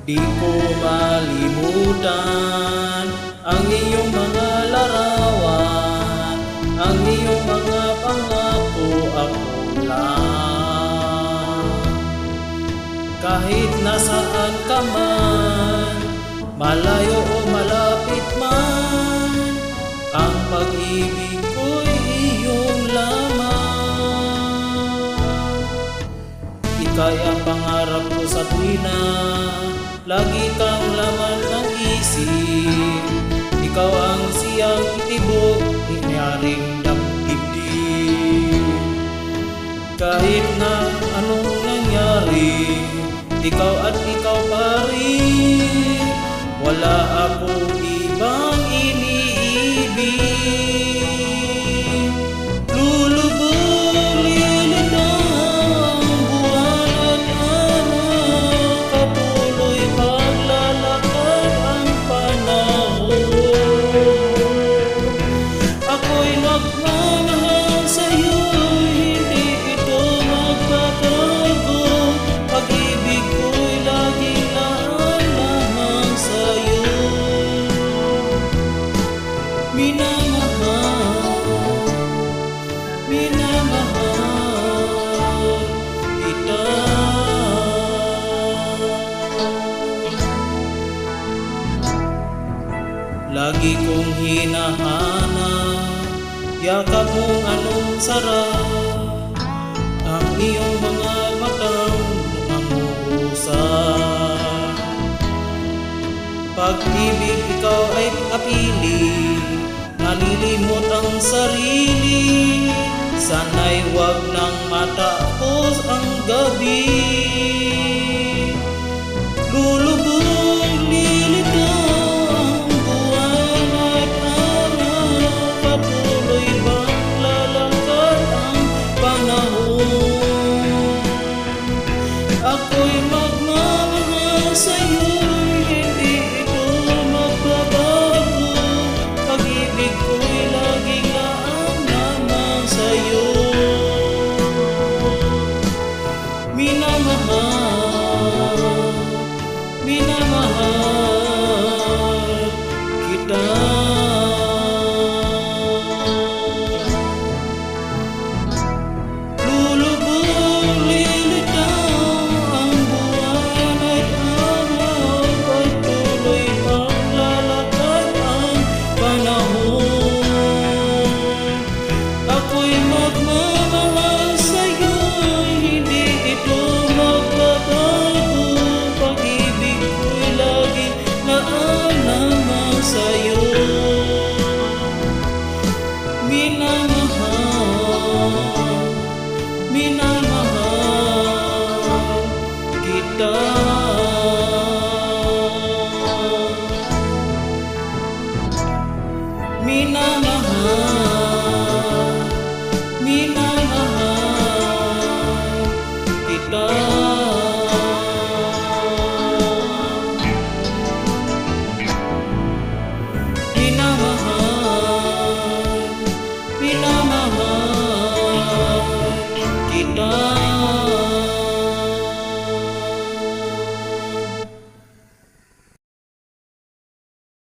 Di ko malimutan ang iyong mga larawan, ang iyong mga pangako, ako lang. Kahit nasaan ka man, malayo o malapit man, ang pag-ibig ko'y iyong lamang. Ika'y ang pangarap ko sa tuwina, lagi kang laman ng isip. Ikaw ang siyang tibok, inyaring dibdib. Kahit na anong nangyari, ikaw at ikaw pa rin. Wala akong ibang iniibig. Lulubog, lilitaw ang buwan at araw, patuloy maglalakad ang panahon. Ako'y nagmamahal sa'yo, hindi ito magbabago. Pag-ibig ko'y laging lamang sa'yo. Minamahal kita. Lagi kong hinahanap yakap mong anong sarap, ang iyong mga matang nanguusap. Pag-ibig ikaw ay kapili, nalilimot ang sarili. Sana'y wag nang matapos ang gabi. Lulubog, lilitaw ang buwan at araw, patuloy bang lalakad ang panahon. Ako'y magmamahal sa'yo, hindi ito magbabago. Pag-ibig ko'y laging lamang sa'yo. Minamahal, minamahal kita. Lulubog, lilitaw ang buwan at araw, patuloy maglalakad ang panahon. Ako'y magmamahal sa'yo, hindi ito magbabago. Pag-ibig ko'y lagi lamang sa'yo. Minamahal, minamahal kita. Minamahal, minamahal kita. Minamahal, minamahal kita.